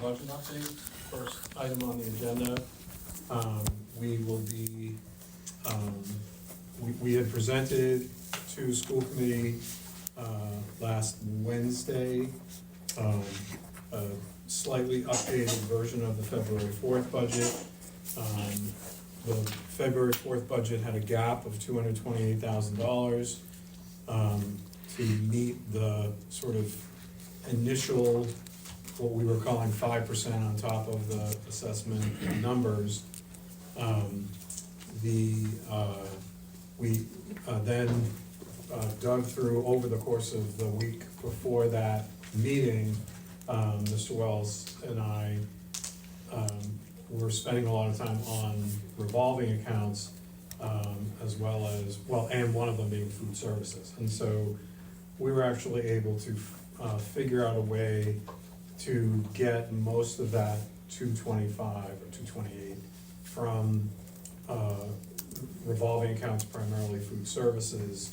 budget update. First item on the agenda, we will be, we had presented to school committee last Wednesday a slightly updated version of the February 4th budget. The February 4th budget had a gap of $228,000 to meet the sort of initial, what we were calling 5% on top of the assessment numbers. We then dug through over the course of the week before that meeting. Mr. Wells and I were spending a lot of time on revolving accounts, as well as, and one of them being food services. And so we were actually able to figure out a way to get most of that 225 or 228 from revolving accounts, primarily food services.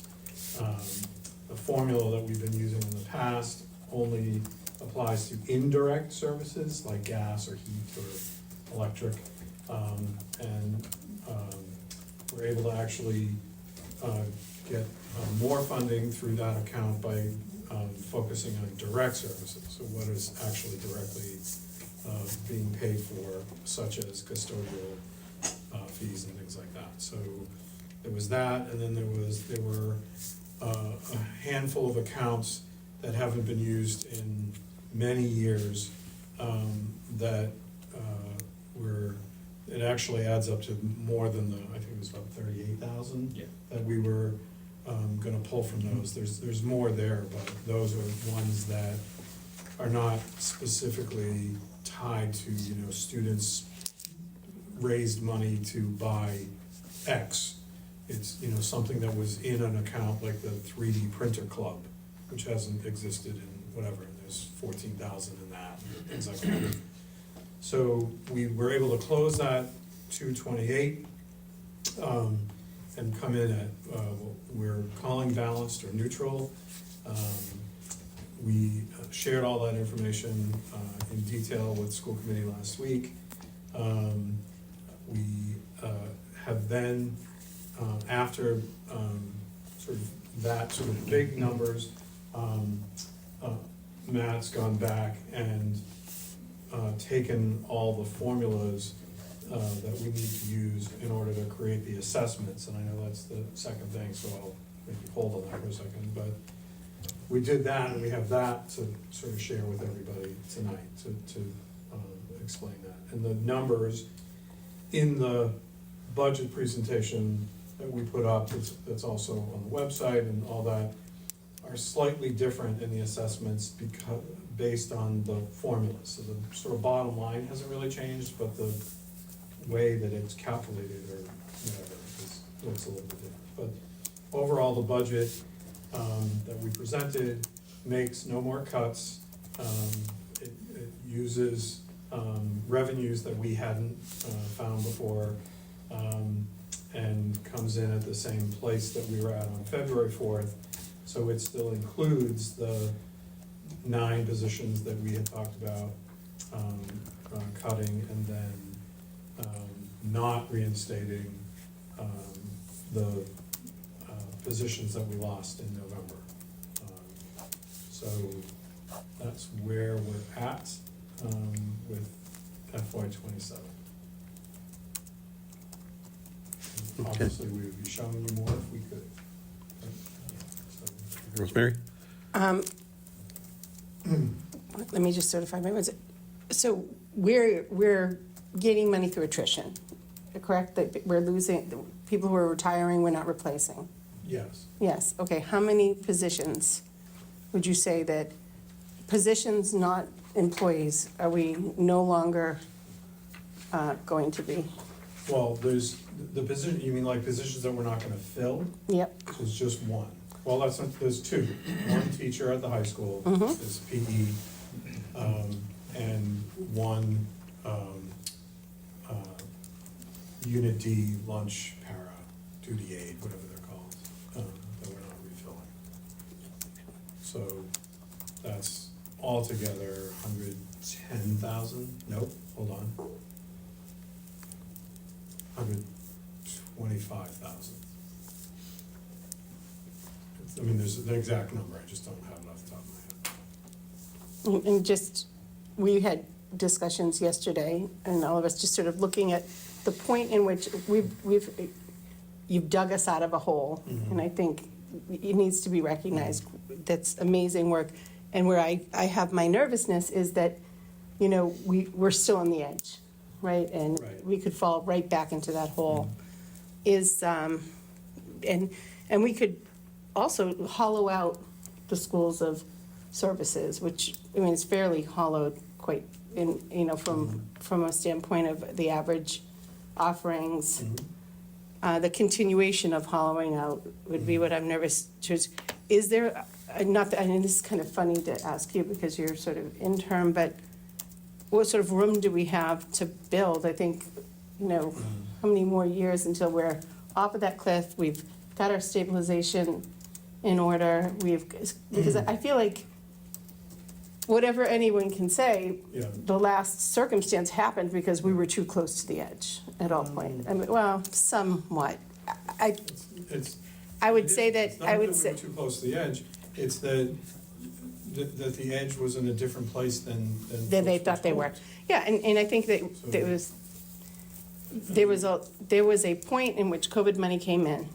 The formula that we've been using in the past only applies to indirect services like gas or heat or electric, and we're able to actually get more funding through that account by focusing on direct services. So what is actually directly being paid for, such as custodial fees and things like that. So there was that, and then there were a handful of accounts that haven't been used in many years, that it actually adds up to more than I think it was about 38,000 that we were gonna pull from those. There's more there, but those are ones that are not specifically tied to, students raised money to buy X. It's, something that was in an account like the 3D printer club, which hasn't existed in whatever, there's 14,000 in that, things like that. So we were able to close that 228 and come in at what we're calling balanced or neutral. We shared all that information in detail with school committee last week. We have then, after sort of that sort of big numbers, Matt's gone back and taken all the formulas that we need to use in order to create the assessments, and I know that's the second thing, so I'll maybe hold on that for a second, but we did that, and we have that to sort of share with everybody tonight to explain that. And the numbers in the budget presentation that we put up, that's also on the website and all that, are slightly different in the assessments because based on the formulas. So the sort of bottom line hasn't really changed, but the way that it's calculated or whatever looks a little bit different. But overall, the budget that we presented makes no more cuts. It uses revenues that we hadn't found before, and comes in at the same place that we were at on February 4th. So it still includes the 9 positions that we had talked about cutting, and then not reinstating the positions that we lost in November. So that's where we're at with FY27. Okay. Obviously, we would be showing you more if we could. Rosemary? Let me just certify my words. So we're gaining money through attrition, correct? That we're losing, the people who are retiring, we're not replacing? Yes. Yes, okay. How many positions would you say that, positions, not employees, are we no longer going to be? Well, there's the position, you mean like positions that we're not gonna fill? Yep. So it's just one. Well, that's not, there's 2. One teacher at the high school is PE, and one Unit D lunch para, duty aid, whatever they're called, that we're not refilling. So that's altogether 100, 10,000, nope, hold on. 125,000. I mean, there's the exact number, I just don't have it off the top of my head. And just, we had discussions yesterday, and all of us just sort of looking at the point in which you've dug us out of a hole, and I think it needs to be recognized. That's amazing work. And where I have my nervousness is that, you know, we're still on the edge, right? And Right. we could fall right back into that hole. And we could also hollow out the schools of services, which, I mean, it's fairly hollowed quite, from a standpoint of the average offerings. The continuation of hollowing out would be what I'm nervous to. Is there, not that, I mean, this is kind of funny to ask you because you're sort of interim, but what sort of room do we have to build? I think, how many more years until we're off of that cliff? We've got our stabilization in order. Because I feel like whatever anyone can say, Yeah. the last circumstance happened because we were too close to the edge at all points. I mean, well, somewhat. I would say that, It's not I would that say, we were too close to the edge, it's that the edge was in a different place than that they folks thought they were. told. Yeah, and I think that there was a point in which COVID money came in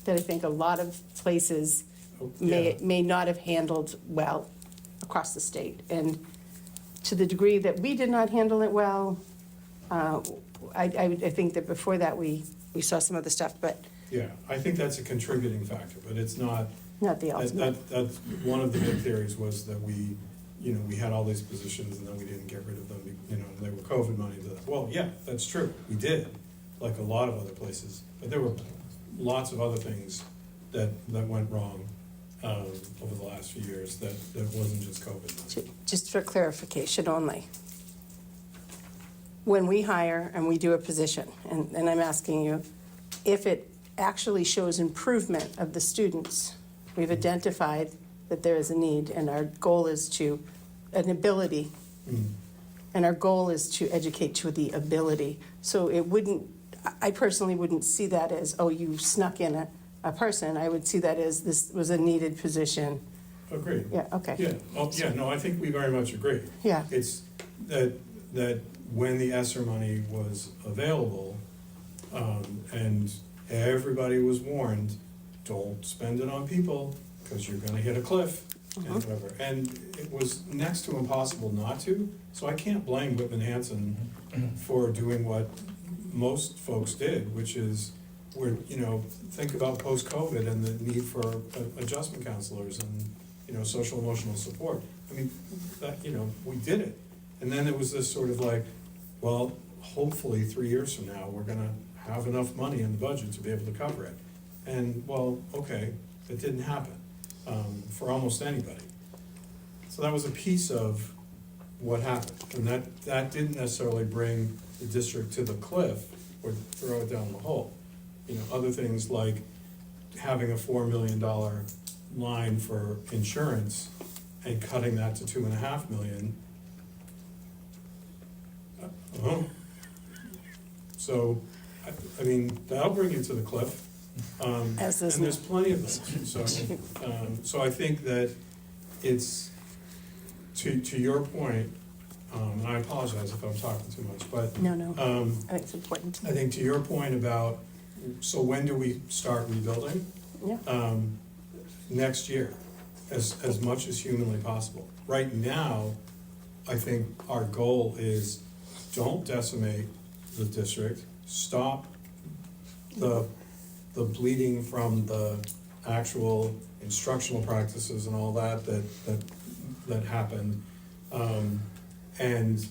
that I think a lot of places Oh, yeah. may not have handled well across the state. And to the degree that we did not handle it well, I think that before that, we saw some of the stuff, but Yeah, I think that's a contributing factor, but it's not, not the ultimate. that's, one of the big theories was that we had all these positions and then we didn't get rid of them, and they were COVID money. Well, yeah, that's true, we did, like a lot of other places, but there were lots of other things that went wrong over the last few years that wasn't just COVID money. Just for clarification only, when we hire and we do a position, and I'm asking you, if it actually shows improvement of the students, we've identified that there is a need, and our goal is an ability, and our goal is to educate to the ability. So I personally wouldn't see that as, oh, you snuck in a person. I would see that as this was a needed position. Agreed. Yeah, okay. Yeah, yeah, no, I think we very much agree. Yeah. It's that when the ESSER money was available, and everybody was warned, don't spend it on people, because you're gonna hit a cliff, and whatever. And it was next to impossible not to, so I can't blame Whitman-Hanson for doing what most folks did, which is, think about post-COVID and the need for adjustment counselors and, social emotional support. I mean, that, we did it. And then it was this sort of like, well, hopefully 3 years from now, we're gonna have enough money in the budget to be able to cover it. And, well, okay, it didn't happen, for almost anybody. So that was a piece of what happened. And that didn't necessarily bring the district to the cliff or throw it down the hole. Other things like having a $4 million line for insurance and cutting that to $2.5 million. So, I mean, that'll bring you to the cliff. And As does there's plenty of those. So I think that it's, to your point, and I apologize if I'm talking too much, but. No, I think it's important. I think to your point about, so when do we start rebuilding? Yeah. Next year, as much as humanly possible. Right now, I think our goal is, don't decimate the district, stop the bleeding from the actual instructional practices and all that happened, and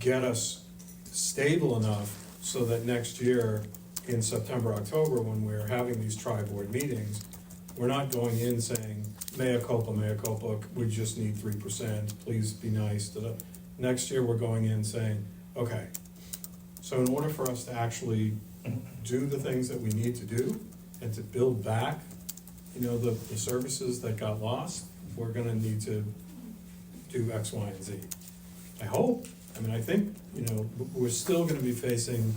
get us stable enough so that next year, in September, October, when we're having these tri-board meetings, we're not going in saying, mea culpa, we just need 3%, please be nice. Next year, we're going in saying, okay, so in order for us to actually do the things that we need to do and to build back, the services that got lost, we're gonna need to do X, Y, and Z. I hope, I mean, I think, we're still gonna be facing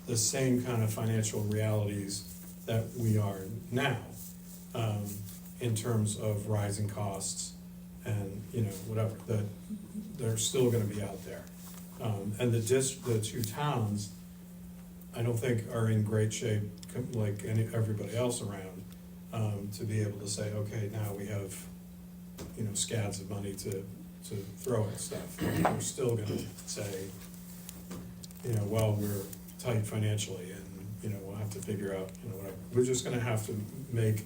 the same kind of financial realities that we are now, in terms of rising costs and, whatever, that they're still gonna be out there. And the two towns, I don't think are in great shape, like everybody else around, to be able to say, okay, now we have, scads of money to throw at stuff. We're still gonna say, well, we're tight financially and, we'll have to figure out, whatever. We're just gonna have to make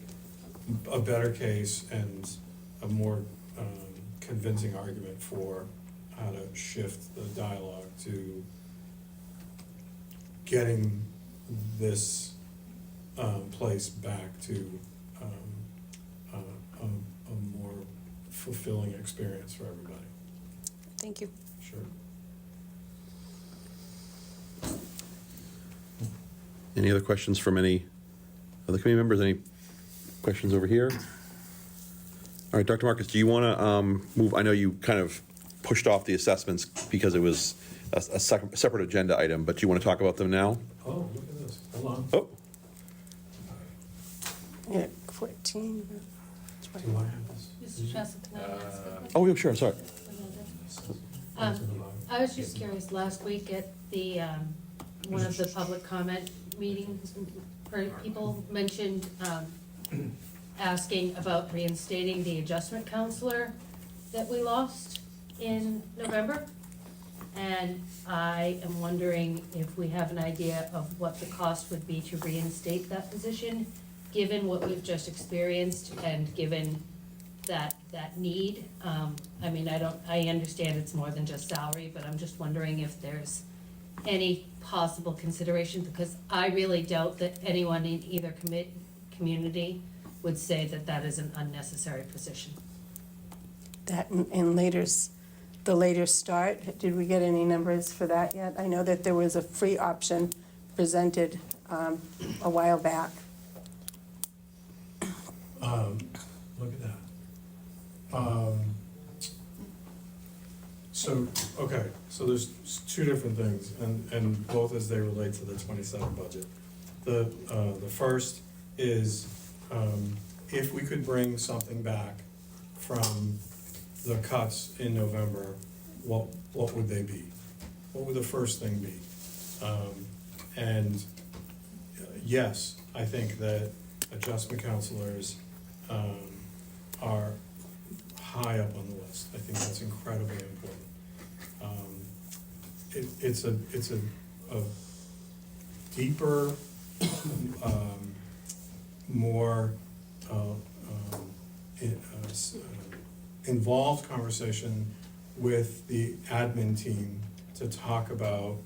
a better case and a more convincing argument for how to shift the dialogue to getting this place back to a more fulfilling experience for everybody. Thank you. Sure. Any other questions from any other committee members? Any questions over here? All right, Dr. Marcus, do you want to move? I know you kind of pushed off the assessments because it was a separate agenda item, but do you want to talk about them now? Oh, look at this. Hold on. Oh, Yeah, 14. Do I have this? Mr. Chesson, can I ask a question? oh, yeah, sure, sorry. I was just curious, last week at the, one of the public comment meetings, people mentioned asking about reinstating the adjustment counselor that we lost in November. And I am wondering if we have an idea of what the cost would be to reinstate that position, given what we've just experienced and given that need. I mean, I understand it's more than just salary, but I'm just wondering if there's any possible consideration, because I really doubt that anyone in either community would say that that is an unnecessary position. That in the later start, did we get any numbers for that yet? I know that there was a free option presented a while back. Look at that. So there's two different things, and both as they relate to the 27 budget. The first is, if we could bring something back from the cuts in November, what would they be? What would the first thing be? And yes, I think that adjustment counselors are high up on the list. I think that's incredibly important. It's a deeper, more involved conversation with the admin team to talk about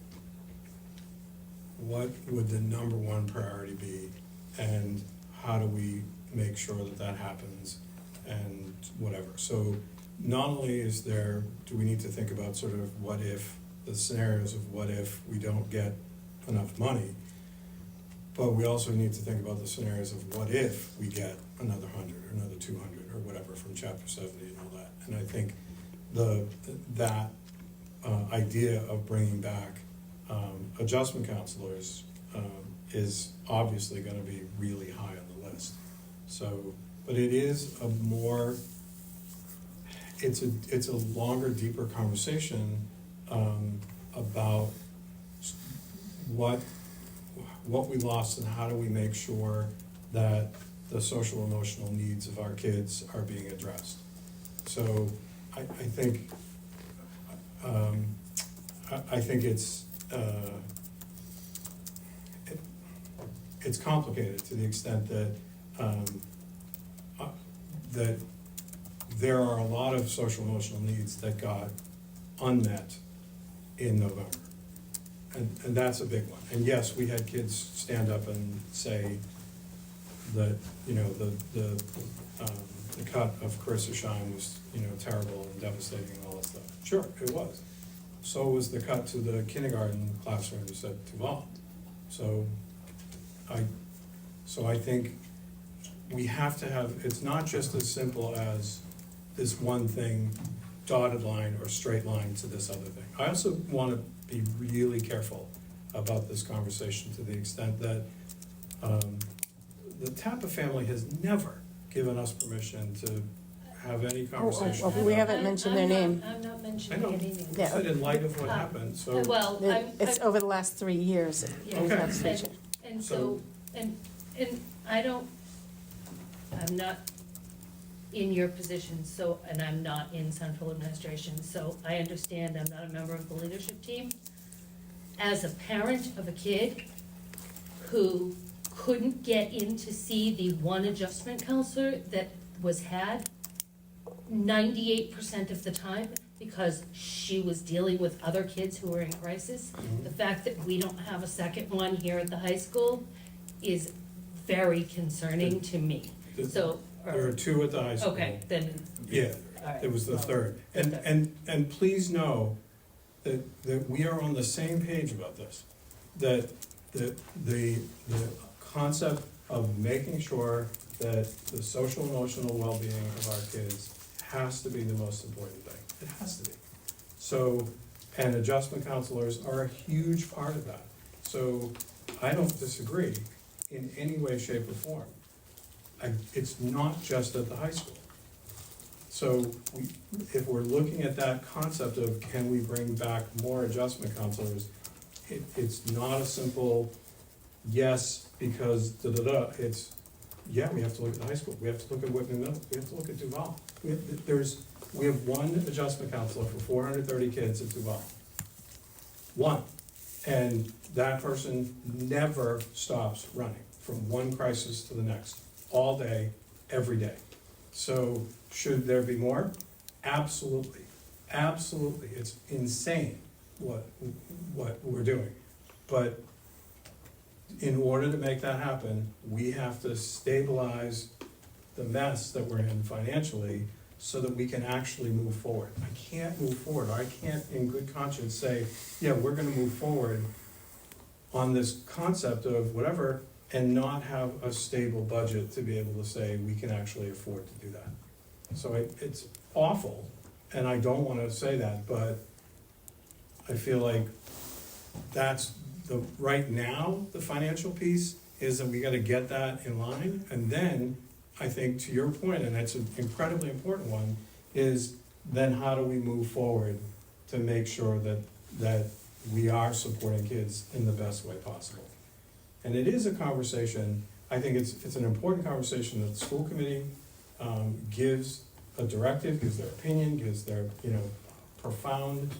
what would the number one priority be and how do we make sure that that happens and whatever. So not only do we need to think about sort of what if, the scenarios of what if we don't get enough money, but we also need to think about the scenarios of what if we get another 100 or another 200 or whatever from Chapter 70 and all that. And I think that idea of bringing back adjustment counselors is obviously going to be really high on the list. So, but it is it's a longer, deeper conversation about what we lost and how do we make sure that the social emotional needs of our kids are being addressed. So I think it's complicated to the extent that that there are a lot of social emotional needs that got unmet in November. And that's a big one. And yes, we had kids stand up and say that, the cut of Carissa Shine was, terrible and devastating and all that stuff. Sure, it was. So was the cut to the kindergarten classrooms at Duval. So I think we have to have, it's not just as simple as this one thing dotted line or straight line to this other thing. I also want to be really careful about this conversation to the extent that the Tappa family has never given us permission to have any conversation. well, we haven't mentioned their name. I'm not I mentioning know, any names. I said in light of what happened, so. Well, It's over the last 3 years. Yeah, we've had Okay. switching. and so, and I'm not in your position, so, and I'm not in central administration, so I understand I'm not a member of the leadership team. As a parent of a kid who couldn't get in to see the one adjustment counselor that was had 98% of the time because she was dealing with other kids who were in crisis, the fact that we don't have a second one here at the high school is very concerning to me. So, There are two at the high school. okay, then, Yeah, all right. it was the well, third. And please know that we are on the same page about this. That the concept of making sure that the social emotional well-being of our kids has to be the most important thing. It has to be. So, and adjustment counselors are a huge part of that. So I don't disagree in any way, shape, or form. It's not just at the high school. So if we're looking at that concept of can we bring back more adjustment counselors, it's not a simple yes, because da-da-da, it's, yeah, we have to look at the high school, we have to look at Whitman Middle, we have to look at Duval. We have one adjustment counselor for 430 kids at Duval. One. And that person never stops running from one crisis to the next, all day, every day. So should there be more? Absolutely, absolutely. It's insane what we're doing. But in order to make that happen, we have to stabilize the mess that we're in financially so that we can actually move forward. I can't move forward, I can't in good conscience say, yeah, we're gonna move forward on this concept of whatever, and not have a stable budget to be able to say we can actually afford to do that. So it's awful, and I don't wanna say that, but I feel like that's right now, the financial piece is that we gotta get that in line, and then, I think to your point, and it's an incredibly important one, is then how do we move forward to make sure that we are supporting kids in the best way possible? And it is a conversation, I think it's an important conversation that the school committee gives a directive, gives their opinion, gives their, profound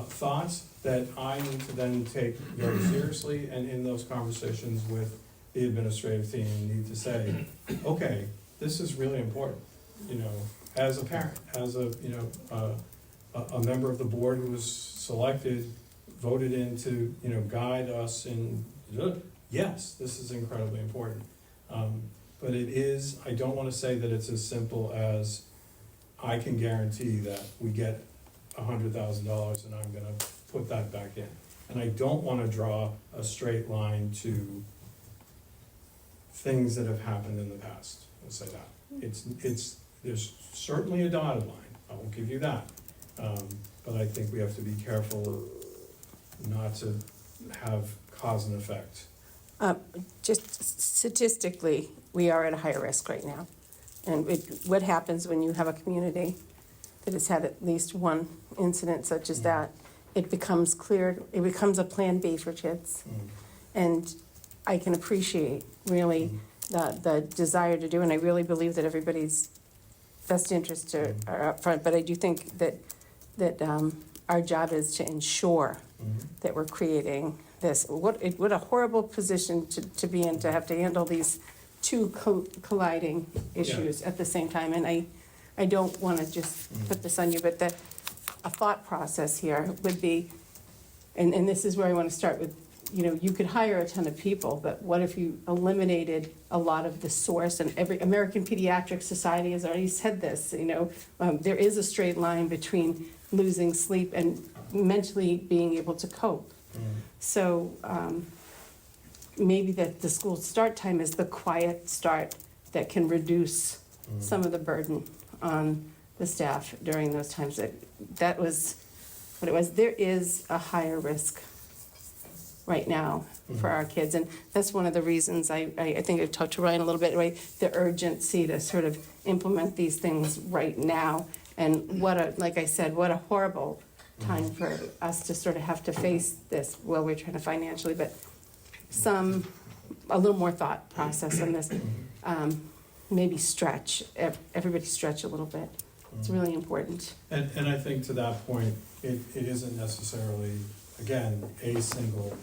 thoughts that I need to then take very seriously, and in those conversations with the administrative team, need to say, okay, this is really important, as a parent, as a member of the board who was selected, voted in to, guide us in, yes, this is incredibly important. But it is, I don't wanna say that it's as simple as, I can guarantee that we get $100,000 and I'm gonna put that back in. And I don't wanna draw a straight line to things that have happened in the past, let's say that. There's certainly a dotted line, I will give you that. But I think we have to be careful not to have cause and effect. Just statistically, we are at a higher risk right now. And what happens when you have a community that has had at least one incident such as that, it becomes clear, it becomes a plan B for kids. And I can appreciate really the desire to do, and I really believe that everybody's best interests are up front, but I do think that our job is to ensure that we're creating this. What a horrible position to be in, to have to handle these two colliding issues at the same time. And I don't want to just put this on you, but a thought process here would be, and this is where I want to start with, you could hire a ton of people, but what if you eliminated a lot of the source? And every American Pediatric Society has already said this, there is a straight line between losing sleep and mentally being able to cope. So maybe that the school start time is the quiet start that can reduce some of the burden on the staff during those times. That was what it was. There is a higher risk right now for our kids, and that's one of the reasons I think I talked to Ryan a little bit, right? The urgency to sort of implement these things right now, and like I said, what a horrible time for us to sort of have to face this while we're trying to financially, but a little more thought process on this. Maybe everybody stretch a little bit. It's really important. And I think to that point, it isn't necessarily, again, a single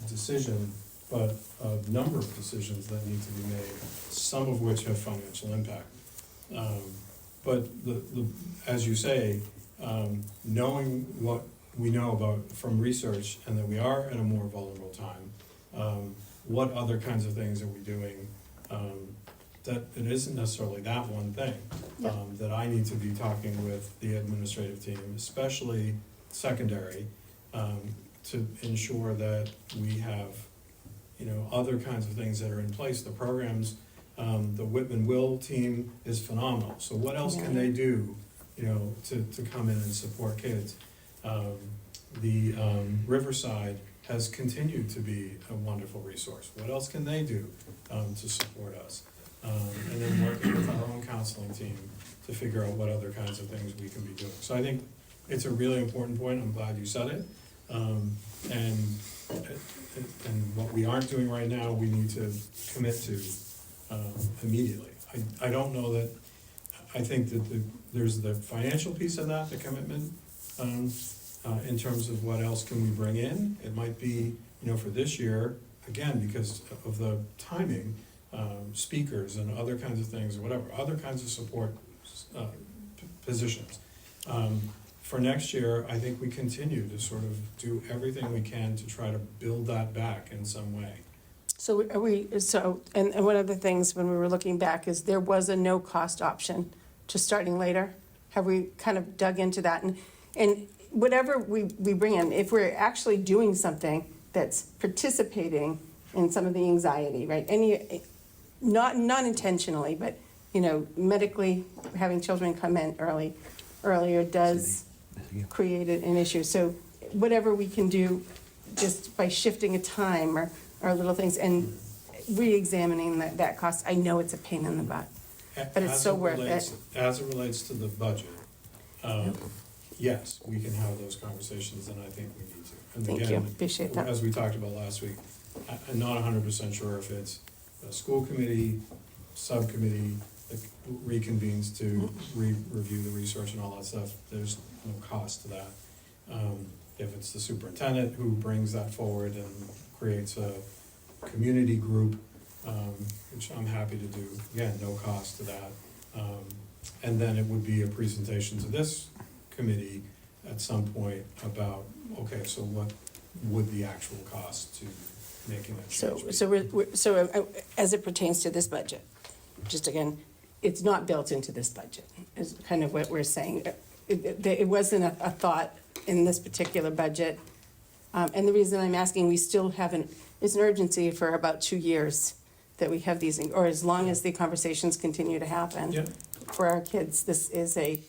decision, but a number of decisions that need to be made, some of which have financial impact. But as you say, knowing what we know about from research and that we are at a more vulnerable time, what other kinds of things are we doing? That it isn't necessarily that one thing, that I need to be talking with the administrative team, especially secondary, to ensure that we have, other kinds of things that are in place. The programs, the Whitman-Will team is phenomenal. So what else can they do, to come in and support kids? The Riverside has continued to be a wonderful resource. What else can they do to support us? And then working with our own counseling team to figure out what other kinds of things we can be doing. So I think it's a really important point. I'm glad you said it. And what we aren't doing right now, we need to commit to immediately. I don't know that, I think that there's the financial piece of that, the commitment, in terms of what else can we bring in. It might be, for this year, again, because of the timing, speakers and other kinds of things, or whatever, other kinds of support positions. For next year, I think we continue to sort of do everything we can to try to build that back in some way. So and one of the things when we were looking back is there was a no-cost option to starting later. Have we kind of dug into that? And whatever we bring in, if we're actually doing something that's participating in some of the anxiety, right? Not intentionally, but, medically having children come in earlier does create an issue. So whatever we can do just by shifting a time or little things and re-examining that cost, I know it's a pain in the butt, but it's so worth it. As it relates to the budget, yes, we can have those conversations, and I think we need to. And Thank again, you, appreciate that. As we talked about last week, I'm not 100% sure if it's a school committee, subcommittee that reconvenes to review the research and all that stuff. There's no cost to that. If it's the superintendent who brings that forward and creates a community group, which I'm happy to do, again, no cost to that. And then it would be a presentation to this committee at some point about, okay, so what would the actual cost to making that change be? So as it pertains to this budget, just again, it's not built into this budget, is kind of what we're saying. It wasn't a thought in this particular budget. And the reason I'm asking, we still haven't, it's an urgency for about 2 years that we have these, or as long as the conversations continue to happen. Yeah. For our kids, this is a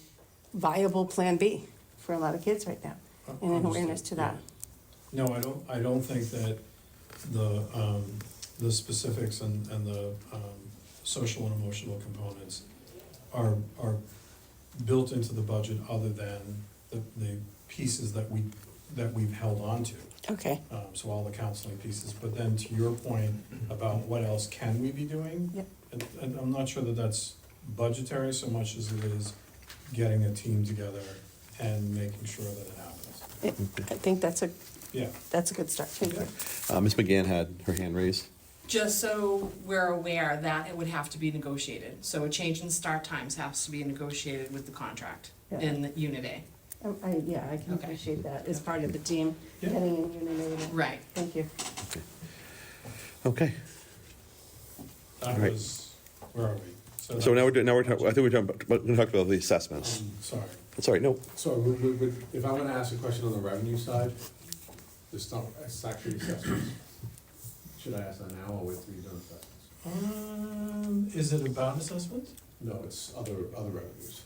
viable plan B for a lot of kids right now, and an awareness to that. No, I don't think that the specifics and the social and emotional components are built into the budget other than the pieces that we've held on to. Okay. So all the counseling pieces, but then to your point about what else can we be doing? Yep. And I'm not sure that that's budgetary so much as it is getting a team together and making sure that it happens. I think that's a good start. Thank you. Ms. McGann had her hand raised. Just so we're aware that it would have to be negotiated. So a change in start times has to be negotiated with the contract in Unit A. I can Okay. appreciate that as part of the team Yeah. heading in Unit A. Right. Thank you. Okay. That Right. was, where are we? So now we're talking, I think we're going to talk about the assessments. Sorry. Sorry, no. So if I want to ask a question on the revenue side, it's actually assessments. Should I ask that now or wait till you're done assessments? Is it about assessment? No, it's other revenues.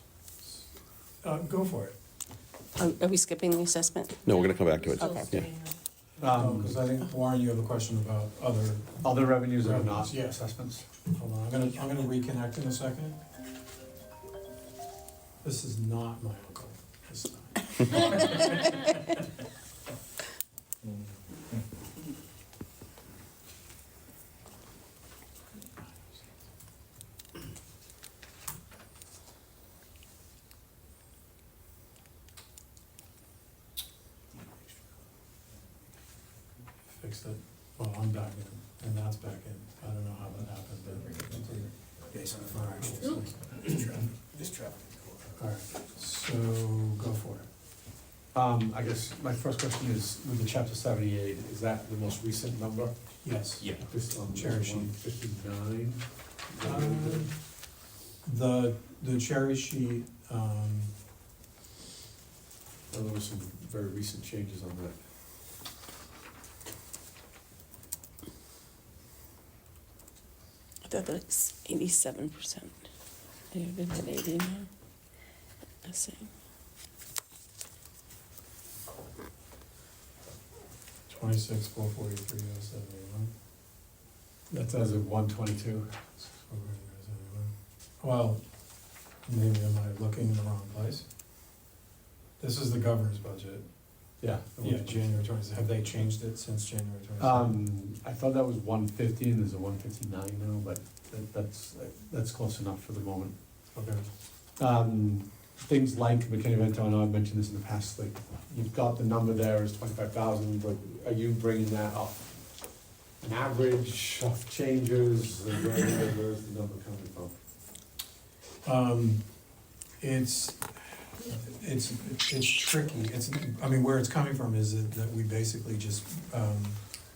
Go for it. Are we skipping the assessment? No, we're gonna come back to it. Still Okay. staying Because I think, Warren, you have a question about Other revenues are not Yeah. assessments? hold on, I'm gonna reconnect in a second. This is not my uncle this time. Fixed it. Well, I'm back in, and that's back in. I don't know how that happened, but. All right, so go for it. I guess my first question is, with the chapter 78, is that the most recent number? Yes. Yeah. This on Cherry sheet. 159? The cherry sheet, There were some very recent changes on that. I thought that was 87%. You've been at 80 now. I see. 26, 443, 071. That's as of 122. Well, maybe am I looking in the wrong place? This is the governor's budget. Yeah. Yeah, January 20th. Have they changed it since January 20th? I thought that was 150, and there's a 159 now, but that's close enough for the moment. Okay. Things like McKinney-Vento, I know I've mentioned this in the past, like, you've got the number there as 25,000, but are you bringing that up? An average of changes, and where's the number coming from? It's tricky. I mean, where it's coming from is that we basically just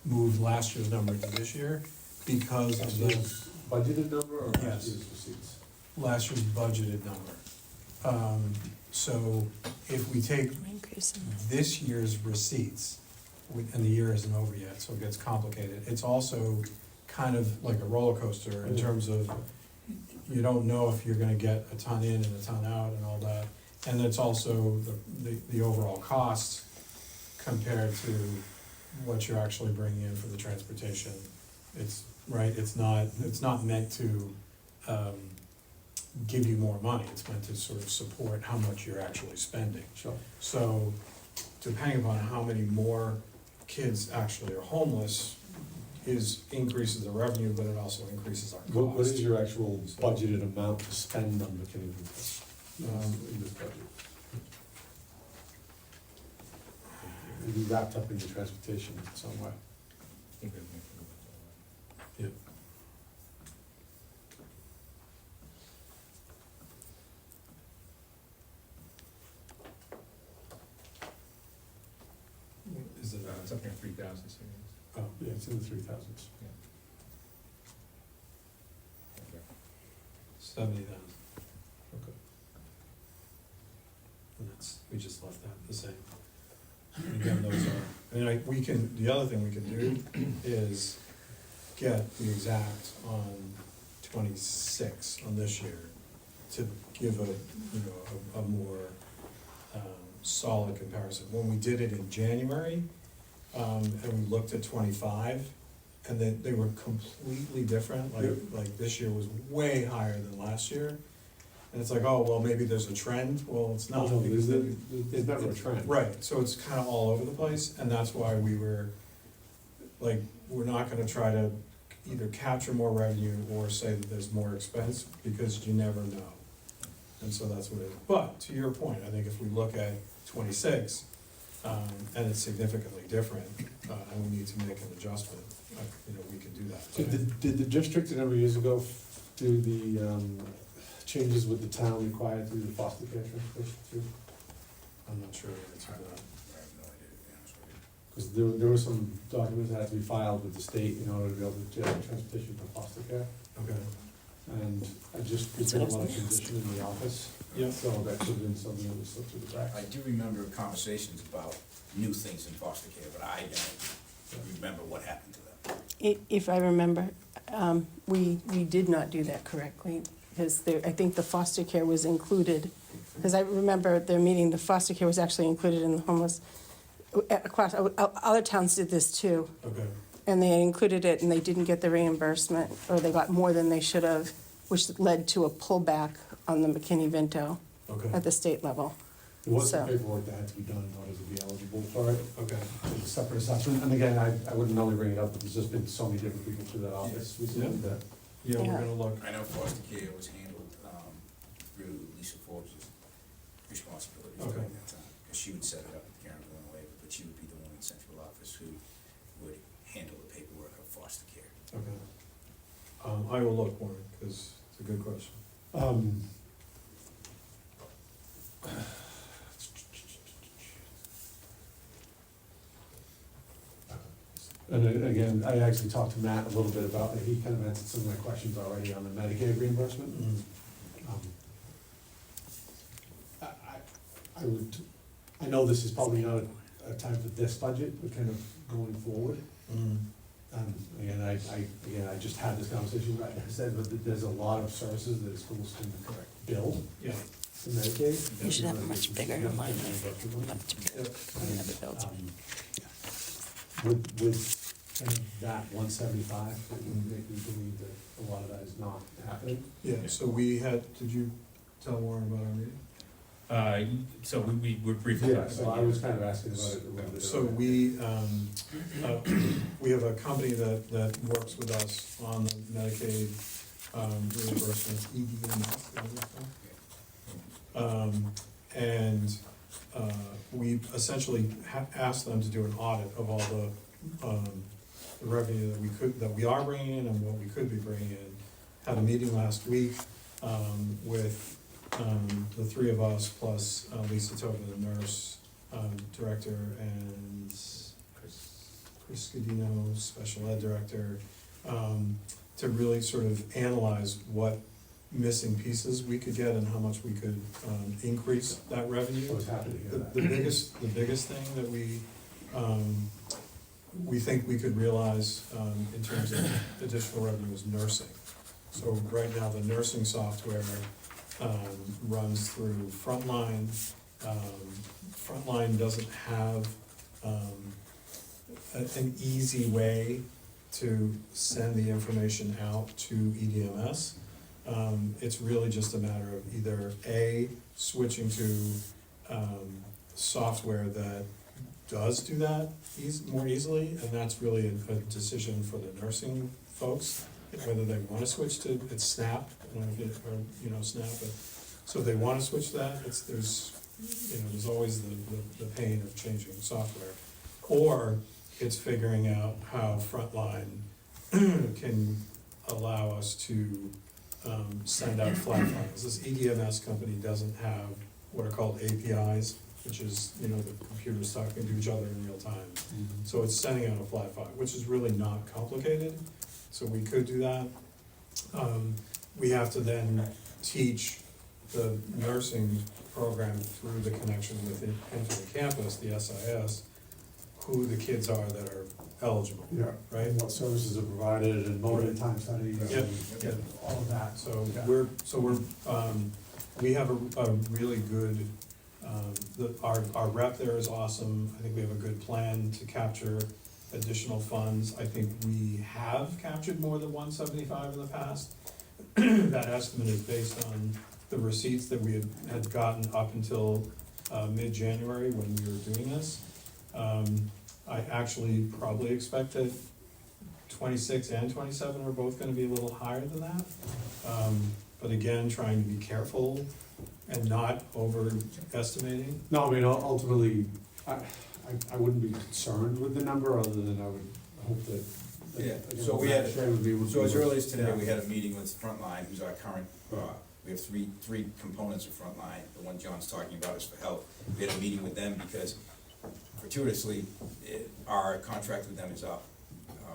moved last year's number to this year because of the Budgeted number or Yes. last year's receipts? last year's budgeted number. So if we take Increase in this year's receipts, and the year isn't over yet, so it gets complicated, it's also kind of like a roller coaster in terms of you don't know if you're gonna get a ton in and a ton out and all that. And it's also the overall cost compared to what you're actually bringing in for the transportation. It's, right, it's not meant to, give you more money, it's meant to sort of support how much you're actually spending. Sure. So, depending upon how many more kids actually are homeless, increases the revenue, but it also increases our cost. What is your actual budgeted amount to spend on McKinney-Vento in this budget? It'll be wrapped up in your transportation somewhere. Yep. Is it, It's up near 3,000 savings. oh, Yeah, it's in the 3,000s. 70,000, Okay. and we just left that the same. And again, those are, and the other thing we can do is get the exact on 26 on this year to give a more solid comparison. When we did it in January, and we looked at 25, and then they were completely different, like this year was way higher than last year. And it's like, oh, well, maybe there's a trend, well, it's not. No, because there's never a trend. Right, so it's kind of all over the place, and that's why we were, like, we're not gonna try to either capture more revenue or say that there's more expense, because you never know. And so that's what it is. But, to your point, I think if we look at 26, and it's significantly different, and we need to make an adjustment, we can do that. Did the district a number of years ago do the changes with the town required through the foster care transportation too? I'm not sure the answer to that. I have no idea, to be honest with you. Because there were some documents that had to be filed with the state in order to be able to get transportation for foster care. Okay. And I just, we That's did a what I lot was of gonna ask. condition in the office. Yeah. So that could have been something that was slipped through the cracks. I do remember conversations about new things in foster care, but I don't remember what happened to them. If I remember, we did not do that correctly, because I think the foster care was included Because I remember the meeting, the foster care was actually included in the homeless, across, other towns did this too. Okay, And they included it and they didn't get the reimbursement, or they got more than they should have, which led to a pullback on the McKinney-Vento okay, at the state level. There was some So- paperwork that had to be done in order to be eligible for it. okay. It's a separate assessment, and again, I wouldn't normally bring it up, but there's just been so many different people through that office recently that. Yeah, we're Yeah. gonna look. I know foster care was handled, through Lisa Forbes' responsibilities Okay. during that time. Because she would set it up with Karen going away, but she would be the one in central office who would handle the paperwork of foster care. Okay. I will look, Warren, because it's a good question. And then again, I actually talked to Matt a little bit about it, he kind of answered some of my questions already on the Medicaid reimbursement. Um, I would, I know this is probably not a time for this budget, but kind of going forward. Again, I just had this conversation, like I said, but there's a lot of services that schools can bill Yeah. to Medicaid. You should have a much bigger Yeah. line. Yep. With kind of that 175, it would make me believe that a lot of that is not happening. Yeah, so we had, did you tell Warren about our meeting? So we were briefly. Yeah, so I was kind of asking about it a little bit. So we have a company that works with us on the Medicaid reimbursement, EDMS, is that what it's called? And we essentially asked them to do an audit of all the revenue that we are bringing in and what we could be bringing in. Had a meeting last week with the three of us, plus Lisa Tobin, the nurse director, and Chris Scudino, special ed director, to really sort of analyze what missing pieces we could get and how much we could increase that revenue. I was happy to hear that. The biggest thing that we think we could realize in terms of additional revenue is nursing. So right now, the nursing software runs through Frontline. Frontline doesn't have an easy way to send the information out to EDMS. It's really just a matter of either A, switching to software that does do that more easily, and that's really a decision for the nursing folks, whether they wanna switch to, it's Snap, I don't know if you know Snap, but, so if they wanna switch to that, there's always the pain of changing software. Or it's figuring out how Frontline can allow us to send out flat files. This EDMS company doesn't have what are called APIs, which is, the computers talking to each other in real time. So it's sending out a flat file, which is really not complicated, so we could do that. We have to then teach the nursing program through the connection with Into the Campus, the SIS, who the kids are that are eligible, Yeah, right? and what services are provided and moment Right. time studies Yep, and yep. all of that. So Yeah. we have a really good, our rep there is awesome. I think we have a good plan to capture additional funds. I think we have captured more than 175 in the past. That estimate is based on the receipts that we had gotten up until mid-January when we were doing this. I actually probably expect that 26 and 27 are both gonna be a little higher than that. But again, trying to be careful and not overestimating. No, I mean, ultimately, I wouldn't be concerned with the number, other than I would hope that. Yeah, again, so what we Matt had- shared with me would So be as what- early as today, yeah. we had a meeting with Frontline, who's our current, we have three components of Frontline. The one John's talking about is for health. We had a meeting with them because fortuitously, our contract with them is up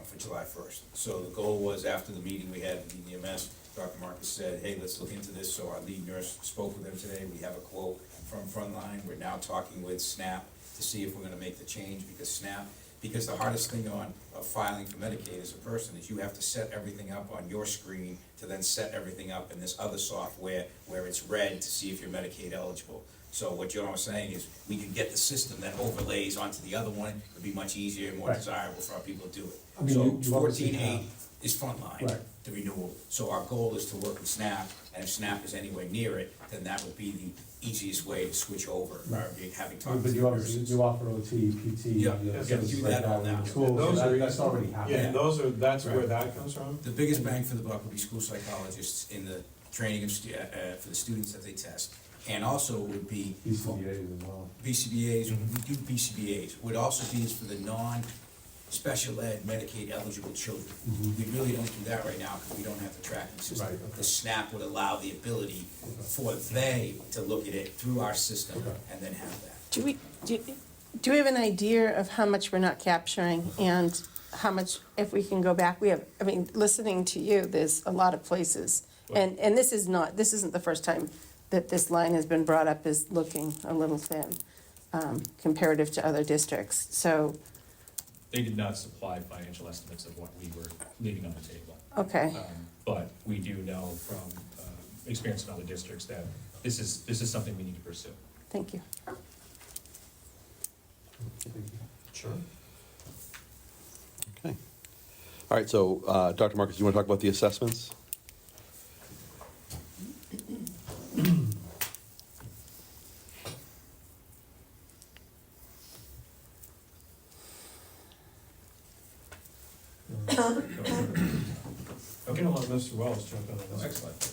for July 1st. So the goal was, after the meeting we had with EDMS, Dr. Marcus said, hey, let's look into this. So our lead nurse spoke with them today. We have a quote from Frontline. We're now talking with Snap to see if we're gonna make the change, because Snap Because the hardest thing on filing for Medicaid as a person is you have to set everything up on your screen to then set everything up in this other software where it's read to see if you're Medicaid eligible. So what John was saying is, we could get the system that overlays onto the other one, it'd be much easier and more Right. desirable for our people to do I mean, it. So you obviously 14.8 is frontline, Right. the renewal. So our goal is to work with SNAP, and if SNAP is anywhere near it, then that would be the easiest way to switch over, Right. having talked But to you the obviously, nurses. you offer OT, PT, Yeah, yeah, yeah, services do like that all in now. the schools, Those so are- that's already Yeah, happening. and that's where Right. that comes from. The biggest bang for the buck would be school psychologists in the training of, for the students that they test. And also would be BCBA's as well. BCBA's, we do BCBA's, would also be is for the non-special ed Medicaid eligible children. Mhm. We really don't do that right now because we don't have the tracking system. Right, okay. The SNAP would allow the ability Okay. for they to look at it through our system Okay. and then have that. Do we have an idea of how much we're not capturing and how much, if we can go back, I mean, listening to you, there's a lot of places. And this isn't the first time that this line has been brought up as looking a little thin, comparative to other districts. So, They did not supply financial estimates of what we were leaving on the table. okay, But we do know from experience in other districts that this is something we need to pursue. thank you. Sure. Okay. All right, so, Dr. Marcus, you want to talk about the assessments? Okay. I'll let Mr. Wells jump in on this. Excellent.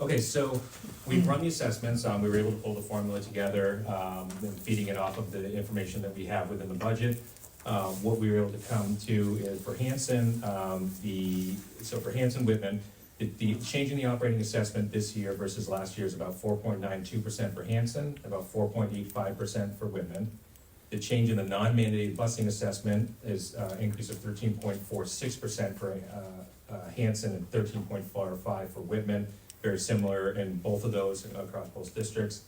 Okay, so we've run the assessments, we were able to pull the formula together, and feeding it off of the information that we have within the budget. What we were able to come to is for Hanson, for Hanson Whitman, the change in the operating assessment this year versus last year is about 4.92% for Hanson, about 4.85% for Whitman. The change in the non-mandated busing assessment is increase of 13.46% for Hanson and 13.45 for Whitman. Very similar in both of those across both districts.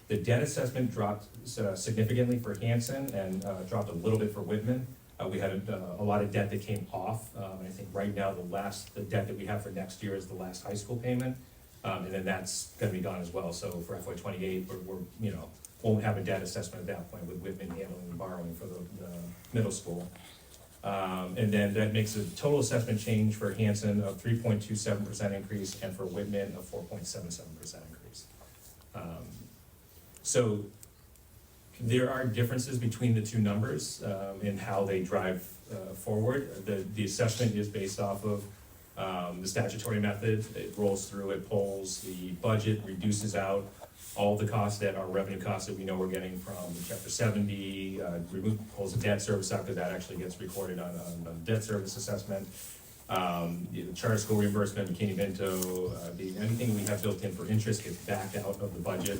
The debt assessment dropped significantly for Hanson and dropped a little bit for Whitman. We had a lot of debt that came off. I think right now the debt that we have for next year is the last high school payment. And then that's gonna be gone as well. So for FY '28, we're won't have a debt assessment at that point with Whitman handling the borrowing for the middle school. And then that makes a total assessment change for Hanson of 3.27% increase and for Whitman a 4.77% increase. So there are differences between the two numbers in how they drive forward. The assessment is based off of the statutory method. It rolls through, it pulls the budget, reduces out all the costs that are revenue costs that we know we're getting from Chapter 70, pulls the debt service out, because that actually gets recorded on the debt service assessment. The charter school reimbursement, McKinney-Vento, anything we have built in for interest gets backed out of the budget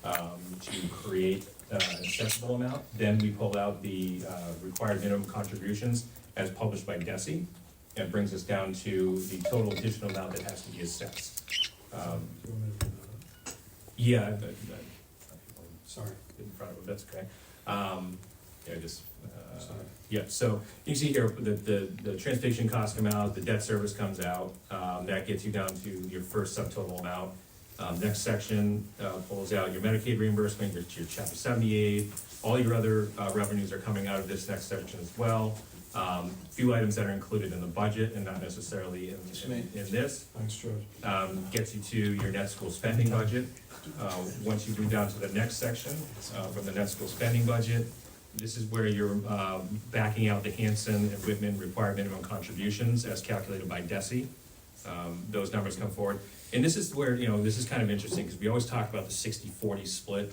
to create an accessible amount. Then we pull out the required minimum contributions as published by DESI, and brings us down to the total additional amount that has to be assessed. Yeah, Sorry. in front of them, that's okay. Yeah, so you see here, the transportation costs come out, the debt service comes out, that gets you down to your first subtotal amount. Next section pulls out your Medicaid reimbursement, your Chapter 78, all your other revenues are coming out of this next section as well. Few items that are included in the budget and not necessarily in this. Thanks, George. Gets you to your net school spending budget. Once you move down to the next section, from the net school spending budget, this is where you're backing out the Hanson and Whitman required minimum contributions as calculated by DESI. Those numbers come forward. And this is where, this is kind of interesting, because we always talk about the 60-40 split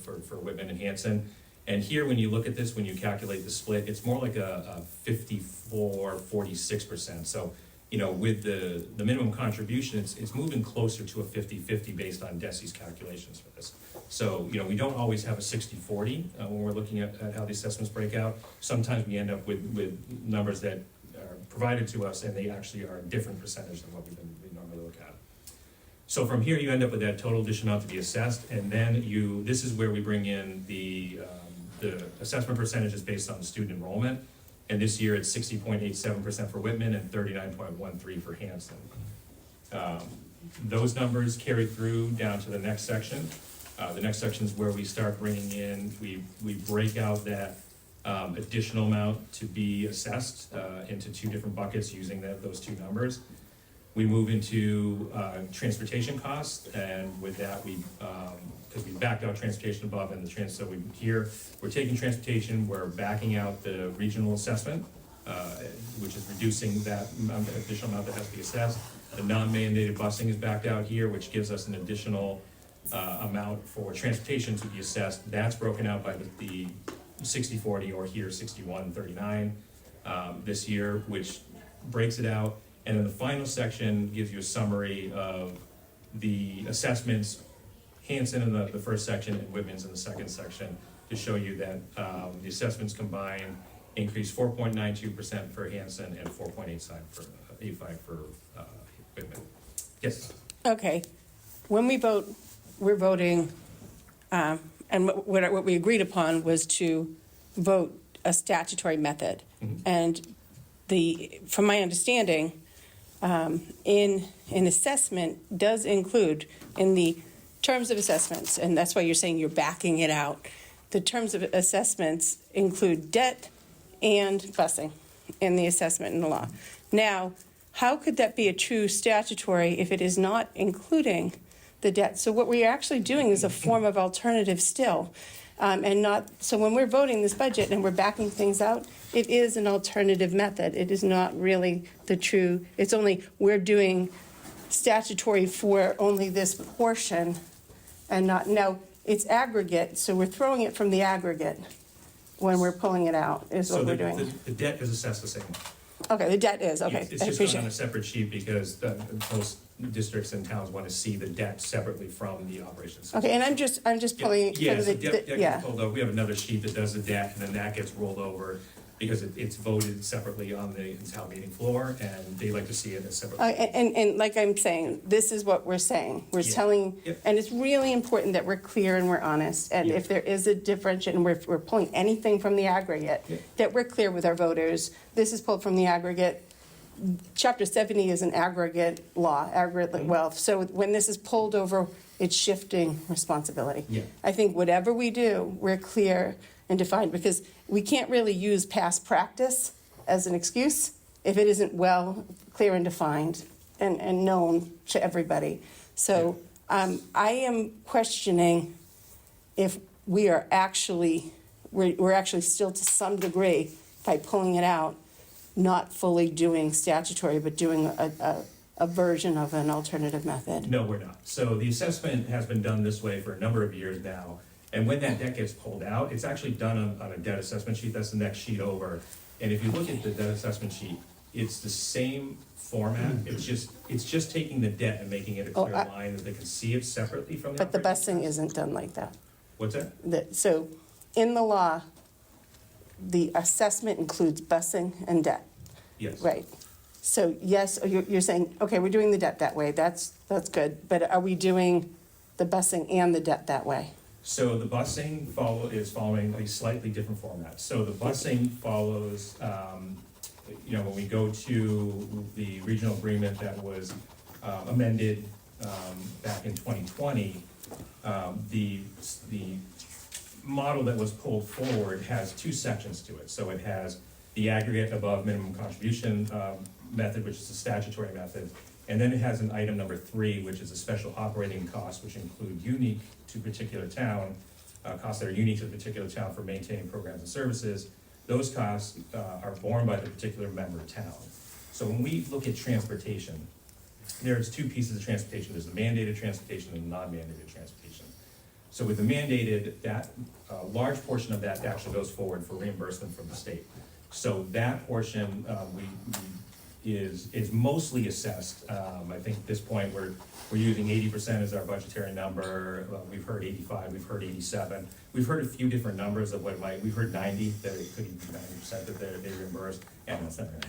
for Whitman and Hanson. And here, when you look at this, when you calculate the split, it's more like a 54-46%. So, with the minimum contribution, it's moving closer to a 50-50 based on DESI's calculations for this. So, we don't always have a 60-40 when we're looking at how the assessments break out. Sometimes we end up with numbers that are provided to us, and they actually are a different percentage than what we normally look at. So from here, you end up with that total addition amount to be assessed, and then this is where we bring in the the assessment percentage is based on student enrollment. And this year it's 60.87% for Whitman and 39.13% for Hanson. Those numbers carry through down to the next section. The next section is where we start bringing in, we break out that additional amount to be assessed into two different buckets using those two numbers. We move into transportation costs, and with that, because we backed out transportation above and we're taking transportation, we're backing out the regional assessment, which is reducing that additional amount that has to be assessed. The non-mandated busing is backed out here, which gives us an additional amount for transportation to be assessed. That's broken out by the 60/40, or here 61/39 this year, which breaks it out. And then the final section gives you a summary of the assessments, Hanson in the first section and Whitman's in the second section, to show you that the assessments combined increased 4.92% for Hanson and 4.85 for Whitman. Yes? Okay, when we vote, we're voting, and what we agreed upon was to vote a statutory method. Mhm. And from my understanding, in assessment does include, in the terms of assessments, and that's why you're saying you're backing it out, the terms of assessments include debt and busing in the assessment in the law. Now, how could that be a true statutory if it is not including the debt? So what we're actually doing is a form of alternative still. So when we're voting this budget and we're backing things out, it is an alternative method. It is not really the true, it's only, we're doing statutory for only this portion and not, no, it's aggregate, so we're throwing it from the aggregate when we're pulling it out, is what we're doing. The debt is assessed the same. Okay, the debt is, okay, It's I just appreciate on a it. separate sheet because most districts and towns want to see the debt separately from the operations. Okay, and I'm just pulling. Yeah, so the- debt yeah. gets pulled over. We have another sheet that does the debt, and then that gets rolled over because it's voted separately on the town meeting floor, and they like to see it as separate. And like I'm saying, this is what we're saying. We're Yeah. telling, Yep. and it's really important that we're clear and we're honest. And Yeah. if there is a difference and we're pulling anything from the aggregate, Yeah. that we're clear with our voters. This is pulled from the aggregate. Chapter 70 is an aggregate law, aggregate wealth. So when this is pulled over, it's shifting responsibility. Yeah. I think whatever we do, we're clear and defined, because we can't really use past practice as an excuse if it isn't well, clear and defined and known to everybody. So I am questioning if we are actually, we're actually still to some degree, by pulling it out, not fully doing statutory, but doing a version of an alternative method. No, we're not. So the assessment has been done this way for a number of years now. And when that debt gets pulled out, it's actually done on a debt assessment sheet. That's the next sheet over. And if you look at the debt assessment sheet, it's the same format. It's just taking the debt and making it a clear line that they can see it separately from the But the operating busing isn't done like that. What's that? So in the law, the assessment includes busing and debt, Yes. right? So yes, you're saying, okay, we're doing the debt that way, that's good, but are we doing the busing and the debt that way? So the busing is following a slightly different format. So the busing follows, when we go to the regional agreement that was amended back in 2020, the model that was pulled forward has two sections to it. So it has the aggregate above minimum contribution method, which is a statutory method. And then it has an item number 3, which is a special operating cost, which include unique to particular town, costs that are unique to the particular town for maintaining programs and services. Those costs are borne by the particular member town. So when we look at transportation, there's two pieces of transportation. There's the mandated transportation and the non-mandated transportation. So with the mandated, that large portion of that actually goes forward for reimbursement from the state. So that portion is mostly assessed. I think at this point we're using 80% as our budgetary number. We've heard 85, we've heard 87. We've heard a few different numbers of what it might. We've heard 90, that it could even be 90% that they reimburse, and that's never gonna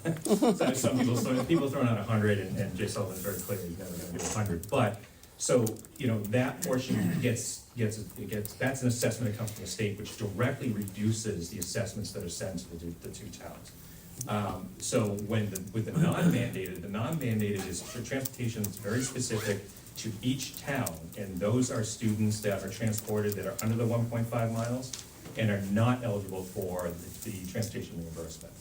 happen. So some people throwing out 100, and Jay Sullivan's very clear he's never gonna do 100. But So, you know, that portion gets, that's an assessment that comes from the state, which directly reduces the assessments that are sent to the two towns. So with the non-mandated is for transportation that's very specific to each town, and those are students that are transported that are under the 1.5 miles and are not eligible for the transportation reimbursement.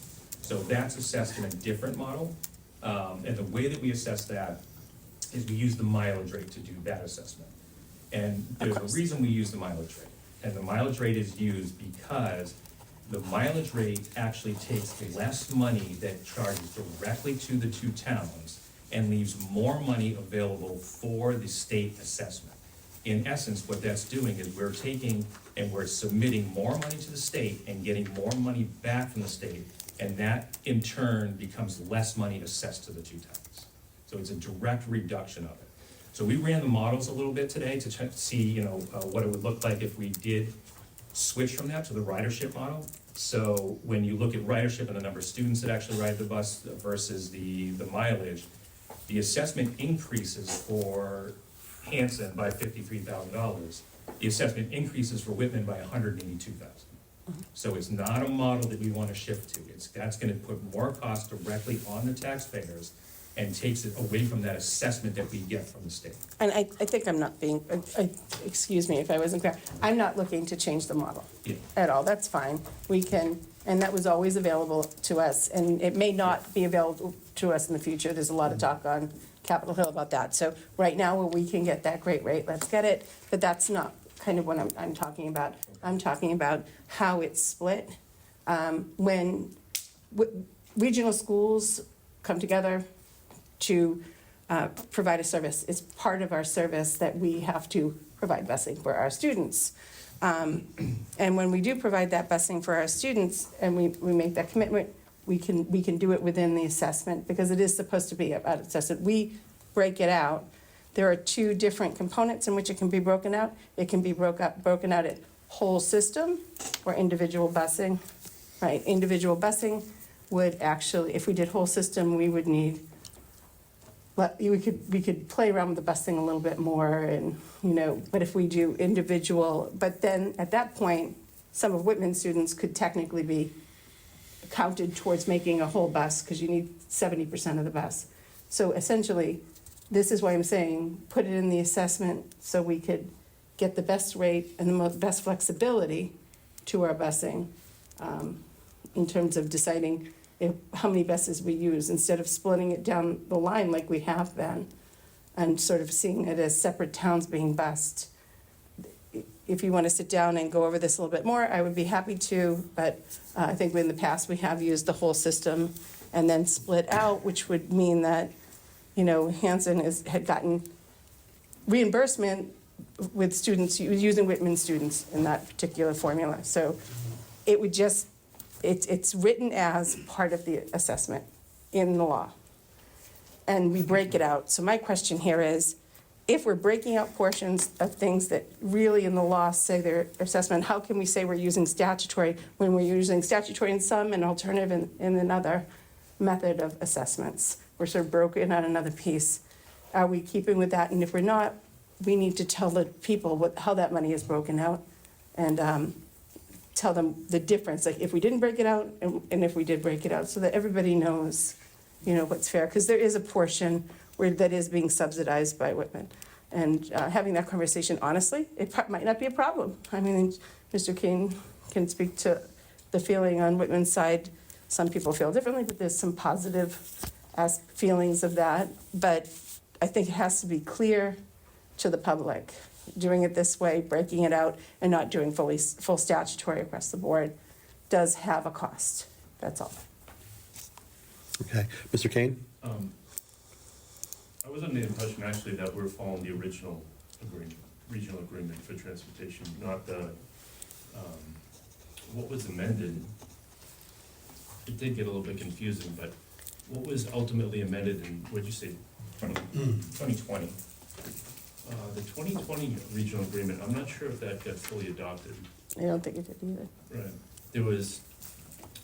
So that's assessed in a different model, and the way that we assess that is we use the mileage rate to do that assessment. And there's a reason we use the mileage rate, and the mileage rate is used because the mileage rate actually takes less money that charges directly to the two towns and leaves more money available for the state assessment. In essence, what that's doing is we're taking and we're submitting more money to the state and getting more money back from the state, and that in turn becomes less money assessed to the two towns. So it's a direct reduction of it. So we ran the models a little bit today to check to see, you know, what it would look like if we did switch from that to the ridership model. So when you look at ridership and the number of students that actually ride the bus versus the mileage, the assessment increases for Hanson by $53,000. The assessment increases for Whitman by $182,000. So it's not a model that we want to shift to. That's going to put more cost directly on the taxpayers and takes it away from that assessment that we get from the state. And I think I'm not being, excuse me if I wasn't clear, I'm not looking to change the model Yeah. at all, that's fine. We can, and that was always available to us, and it may not be available to us in the future. There's a lot of talk on Capitol Hill about that. So right now, where we can get that great rate, let's get it, but that's not kind of what I'm talking about. I'm talking about how it's split. When regional schools come together to provide a service, it's part of our service that we have to provide busing for our students. And when we do provide that busing for our students and we make that commitment, we can do it within the assessment because it is supposed to be about assessment. We break it out. There are two different components in which it can be broken out. It can be broken out at whole system or individual busing, right? Individual busing would actually, if we did whole system, we would need, we could play around with the busing a little bit more and, you know, but if we do individual, but then at that point, some of Whitman students could technically be counted towards making a whole bus because you need 70% of the bus. So essentially, this is why I'm saying, put it in the assessment so we could get the best rate and the best flexibility to our busing in terms of deciding how many buses we use instead of splitting it down the line like we have been and sort of seeing it as separate towns being bused. If you want to sit down and go over this a little bit more, I would be happy to, but I think in the past we have used the whole system and then split out, which would mean that, you know, Hanson had gotten reimbursement with students, using Whitman students in that particular formula. So it would just, it's written as part of the assessment in the law. And we break it out. So my question here is, if we're breaking out portions of things that really in the law say they're assessment, how can we say we're using statutory when we're using statutory in some and alternative in another method of assessments? We're sort of broken on another piece. Are we keeping with that? And if we're not, we need to tell the people how that money is broken out and tell them the difference, like if we didn't break it out and if we did break it out, so that everybody knows, you know, what's fair. Because there is a portion where that is being subsidized by Whitman. And having that conversation, honestly, it might not be a problem. I mean, Mr. King can speak to the feeling on Whitman's side. Some people feel differently, but there's some positive feelings of that. But I think it has to be clear to the public. Doing it this way, breaking it out, and not doing full statutory across the board does have a cost. That's all. Okay, Mr. Kane? I was under the impression actually that we're following the original regional agreement for transportation, not the, what was amended. It did get a little bit confusing, but what was ultimately amended in, what'd you say, 2020? The 2020 regional agreement, I'm not sure if that got fully adopted. I don't think it did either. Right.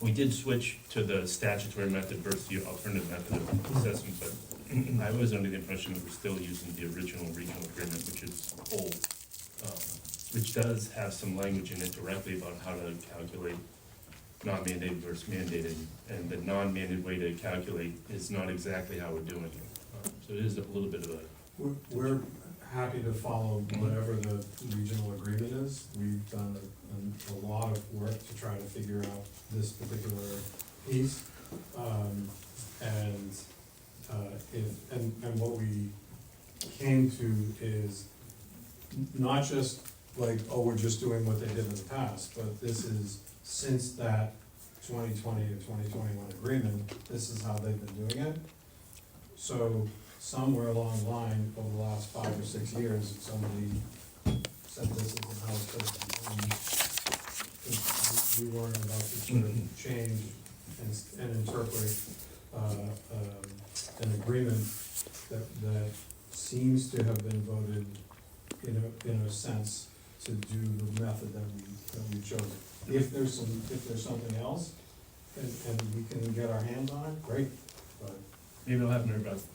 We did switch to the statutory method versus the alternative method of assessment, but I was under the impression that we're still using the original regional agreement, which is old, which does have some language in it directly about how to calculate non-mandated versus mandated, and the non-mandated way to calculate is not exactly how we're doing it. So it is a little bit of a, We're happy to follow whatever the regional agreement is. We've done a lot of work to try to figure out this particular piece. And what we came to is not just like, oh, we're just doing what they did in the past, but this is, since that 2020 to 2021 agreement, this is how they've been doing it. So somewhere along the line, over the last 5 or 6 years, somebody said this is how it's supposed to be done. 'Cause we weren't about to sort of change and interpret an agreement that seems to have been voted in a sense to do the method that we chose. If there's something else, and we can get our hands on it, great, but. maybe I'll have Mary Beth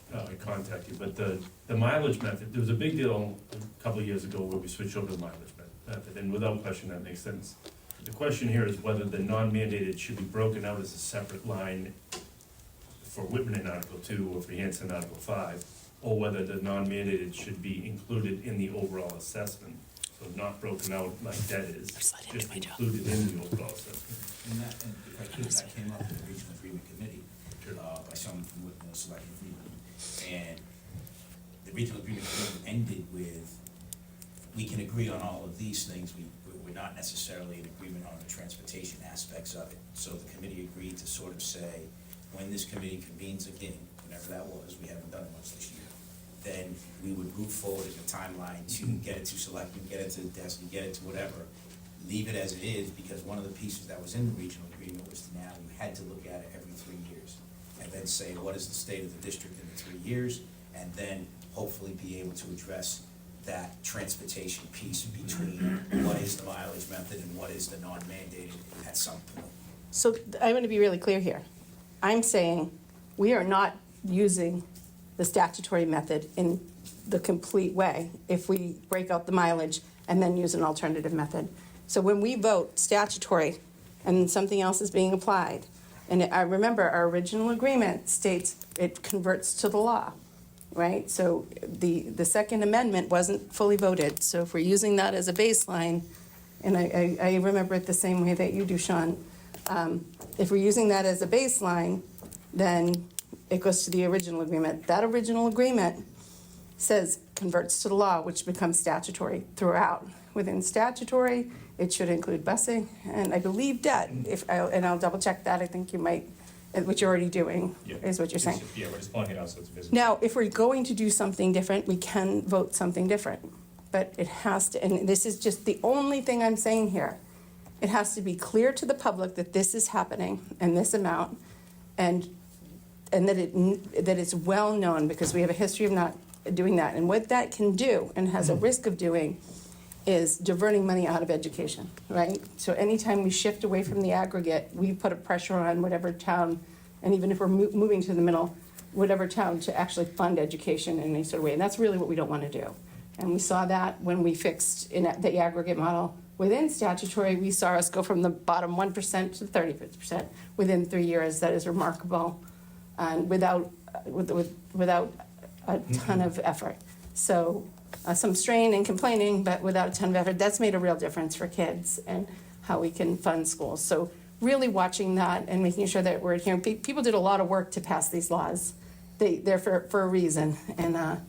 contact you, but the mileage method, there was a big deal a couple of years ago where we switched over to the mileage method, and without question, that makes sense. The question here is whether the non-mandated should be broken out as a separate line for Whitman in Article 2 or for Hanson in Article 5, or whether the non-mandated should be included in the overall assessment. So not broken out like that is, just included in the overall assessment. And if I could, that came up in the Regional Agreement Committee, by someone from Whitman, Selectman Freeman. And the Regional Agreement Committee ended with, we can agree on all of these things, we're not necessarily in agreement on the transportation aspects of it. So the committee agreed to sort of say, when this committee convenes again, whenever that was, we haven't done it much this year, then we would move forward in the timeline to get it to selectmen, get it to the desk, and get it to whatever, leave it as it is, because one of the pieces that was in the regional agreement was now you had to look at it every 3 years, and then say, what is the state of the district in the 3 years, and then hopefully be able to address that transportation piece between what is the mileage method and what is the non-mandated at some point. So I want to be really clear here. I'm saying we are not using the statutory method in the complete way if we break out the mileage and then use an alternative method. So when we vote statutory and something else is being applied, and I remember our original agreement states it converts to the law, right? So the Second Amendment wasn't fully voted. So if we're using that as a baseline, and I remember it the same way that you do, Sean, if we're using that as a baseline, then it goes to the original agreement. That original agreement says converts to the law, which becomes statutory throughout. Within statutory, it should include busing, and I believe debt. And I'll double check that. I think you might, what you're already doing, Yeah. is what you're saying. Yeah, we're just pulling it out so it's visible. Now, if we're going to do something different, we can vote something different. But it has to, and this is just the only thing I'm saying here. It has to be clear to the public that this is happening and this amount, and that it's well known, because we have a history of not doing that. And what that can do, and has a risk of doing, is diverting money out of education, right? So anytime we shift away from the aggregate, we put a pressure on whatever town, and even if we're moving to the middle, whatever town to actually fund education in any sort of way. And that's really what we don't want to do. And we saw that when we fixed in the aggregate model. Within statutory, we saw us go from the bottom 1% to 30% within 3 years. That is remarkable, and without a ton of effort. So some strain and complaining, but without a ton of effort. That's made a real difference for kids and how we can fund schools. So really watching that and making sure that we're adhering. People did a lot of work to pass these laws. They're for a reason, and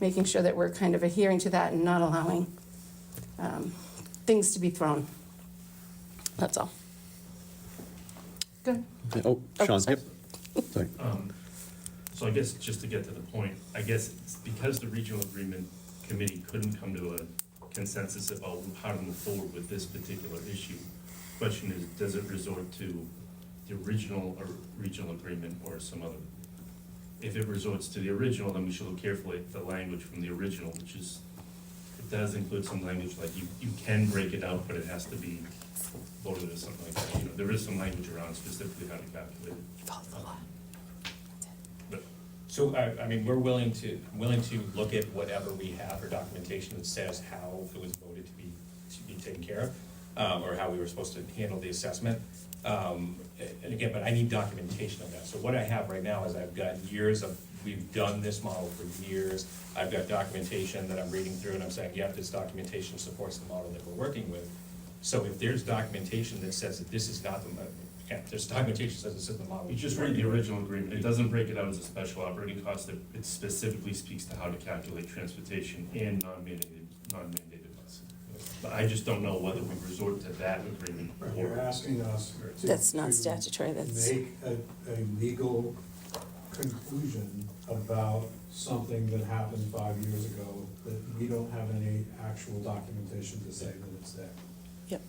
making sure that we're kind of adhering to that and not allowing things to be thrown. That's all. Good. Okay. Oh, Sean, sorry. yep. Sorry. So I guess just to get to the point, I guess it's because the regional agreement committee couldn't come to a consensus about how to move forward with this particular issue. Question is, does it resort to the original or regional agreement or some other? If it resorts to the original, then we should look carefully at the language from the original, which is, it does include some language like you can break it out, but it has to be voted or something like that. You know, there is some language around specifically how to calculate it. Follow the law. But So, I mean, we're willing to look at whatever we have for documentation that says how it was voted to be taken care of, or how we were supposed to handle the assessment. And again, but I need documentation of that. So what I have right now is I've got we've done this model for years. I've got documentation that I'm reading through and I'm saying, yeah, this documentation supports the model that we're working with. So if there's documentation that says that this is not there's documentation that says this is the model. You just read the original agreement, it doesn't break it out as a special operating cost, it specifically speaks to how to calculate transportation and non-mandated buses. But I just don't know whether we resort to that agreement You're or. asking us to. That's not to statutory, that's. Make a legal conclusion about something that happened 5 years ago that we don't have any actual documentation to say that it's there. Yep.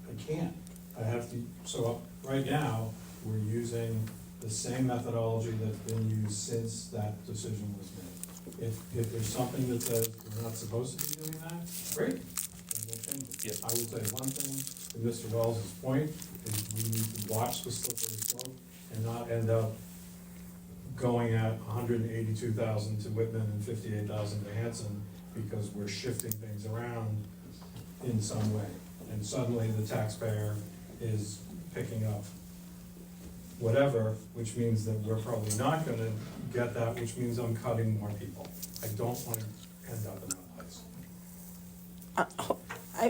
I can't. I have to, so right now, we're using the same methodology that's been used since that decision was made. If there's something that says we're not supposed to be doing that, great, then we'll change it. Yes. I would say one thing, to Mr. Wells' point, is we need to watch the slippery slope and not end up going at 182,000 to Whitman and 58,000 to Hanson because we're shifting things around in some way. And suddenly the taxpayer is picking up whatever, which means that we're probably not gonna get that, which means I'm cutting more people. I don't wanna end up in that place.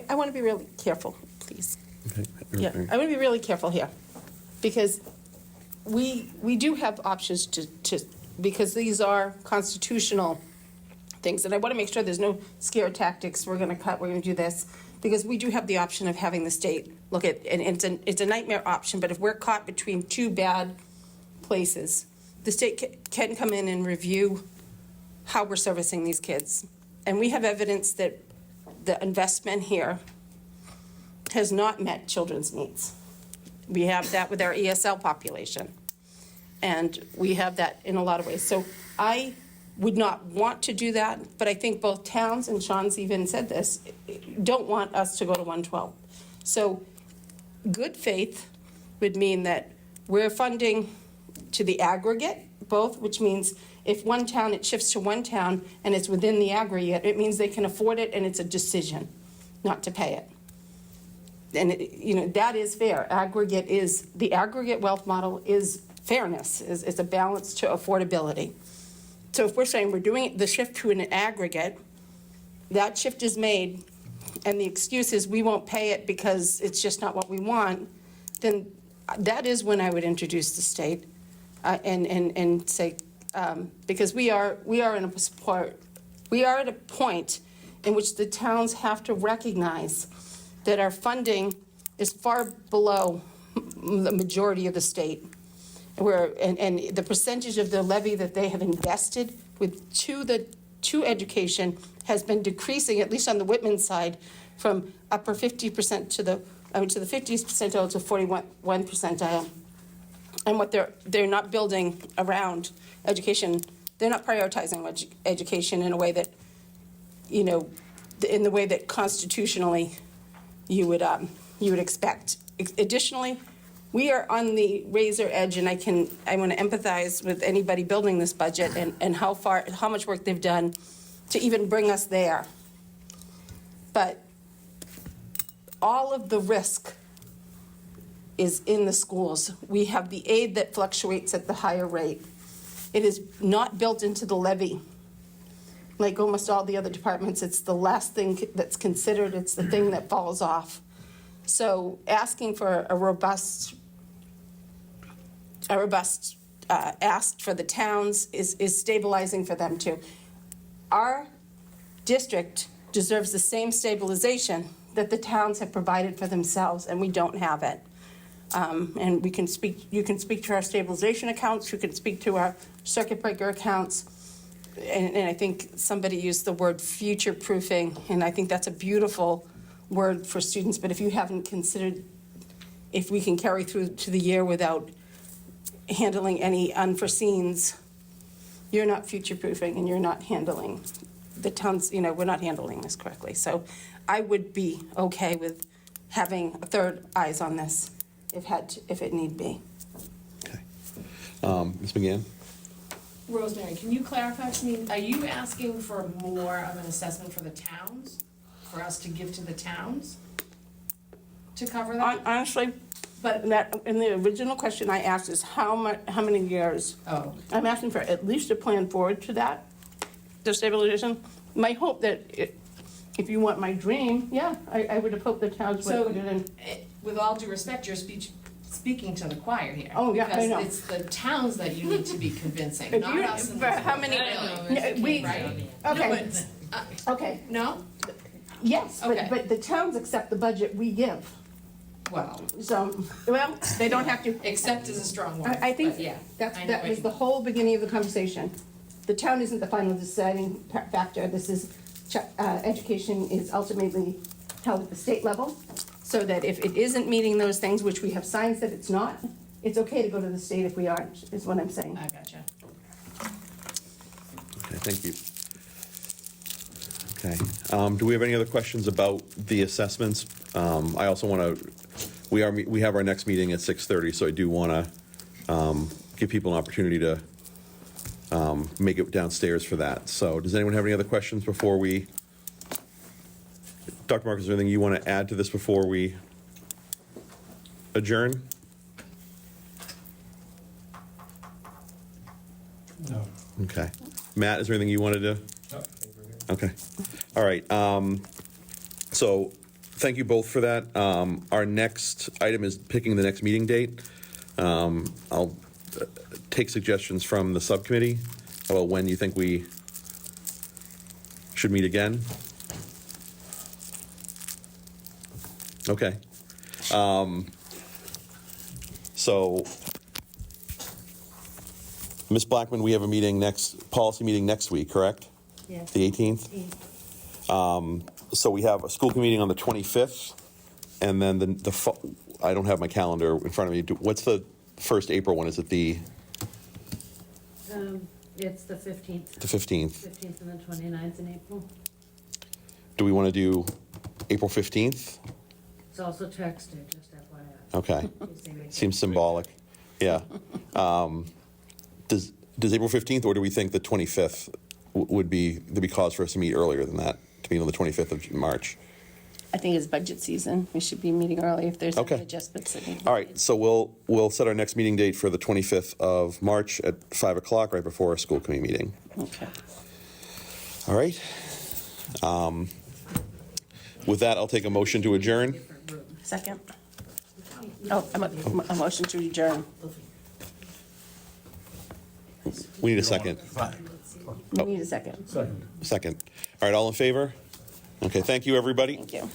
I want to be really careful, please. Okay. Yeah, I want to be really careful here, because we do have options to, because these are constitutional things, and I want to make sure there's no scare tactics, we're going to cut, we're going to do this, because we do have the option of having the state look at, and it's a nightmare option, but if we're caught between two bad places, the state can come in and review how we're servicing these kids. And we have evidence that the investment here has not met children's needs. We have that with our ESL population. And we have that in a lot of ways. So I would not want to do that, but I think both towns, and Sean's even said this, don't want us to go to 112. So good faith would mean that we're funding to the aggregate, both, which means if one town, it shifts to one town and it's within the aggregate, it means they can afford it and it's a decision not to pay it. And that is fair. The aggregate wealth model is fairness, is a balance to affordability. So if we're saying we're doing the shift to an aggregate, that shift is made, and the excuse is we won't pay it because it's just not what we want, then that is when I would introduce the state and say, because we are at a point in which the towns have to recognize that our funding is far below the majority of the state. And the percentage of the levy that they have invested to education has been decreasing, at least on the Whitman side, from upper 50% to the 50th percentile to 41 percentile. And what they're not building around education, they're not prioritizing education in a way that, in the way that constitutionally you would expect. Additionally, we are on the razor edge, and I want to empathize with anybody building this budget and how much work they've done to even bring us there. But all of the risk is in the schools. We have the aid that fluctuates at the higher rate. It is not built into the levy. Like almost all the other departments, it's the last thing that's considered. It's the thing that falls off. So asking for a robust ask for the towns is stabilizing for them too. Our district deserves the same stabilization that the towns have provided for themselves, and we don't have it. And you can speak to our stabilization accounts, you can speak to our circuit breaker accounts, and I think somebody used the word future-proofing, and I think that's a beautiful word for students, but if you haven't considered if we can carry through to the year without handling any unforeseens, you're not future-proofing and you're not handling the towns, we're not handling this correctly. So I would be okay with having a third eyes on this if it need be. Okay. Ms. McGann? Rosemary, can you clarify to me, are you asking for more of an assessment for the towns? For us to give to the towns? To cover that? Honestly, But, in the original question I asked is how many years? oh, I'm asking for at least a plan forward to that, the stabilization. My hope that, if you want my dream, yeah, I would have hoped the towns would so, put it in. with all due respect, you're speaking to the choir here. Oh, yeah, I know. Because it's the towns that you need to be convincing, If not you- us. in for this how room. many- Really, we- right? Okay, No, okay, no? yes, Okay. but the towns accept the budget we give. Well, So, well, they don't have to. accept is a strong word, I think but yeah. that I know what was you the mean. whole beginning of the conversation. The town isn't the final deciding factor. This is, education is ultimately held at the state level. So that if it isn't meeting those things, which we have signs that it's not, it's okay to go to the state if we aren't, is what I'm saying. I gotcha. Okay, thank you. Okay, do we have any other questions about the assessments? I also want to, we have our next meeting at 6:30, so I do want to give people an opportunity to make it downstairs for that. So does anyone have any other questions before we, Dr. Marcus, is there anything you want to add to this before we adjourn? No. Okay. Matt, is there anything you wanted to? No, I think we're good. Okay. All right. So thank you both for that. Our next item is picking the next meeting date. I'll take suggestions from the subcommittee about when you think we should meet again. Okay. So, Ms. Blackman, we have a meeting policy meeting next week, correct? Yes. The 18th? So we have a school committee meeting on the 25th, and then I don't have my calendar in front of me. What's the first April one? Is it the It's the 15th. the 15th? 15th and the 29th in April. Do we want to do April 15th? It's also texted, just FYI. Okay, You see me. seems symbolic. Yeah. Does April 15th, or do we think the 25th would be, there'd be cause for us to meet earlier than that, to meet on the 25th of March? I think it's budget season. We should be meeting early if there's any Okay. adjustments that need to be All made. right, so we'll set our next meeting date for the 25th of March at 5 o'clock, right before our school committee meeting. Okay. All right. With that, I'll take a motion to adjourn. Different room. Second? Oh, a motion to adjourn. We need a second. We need a second. Second. Second. All right, all in favor? Okay, thank you, everybody. Thank you.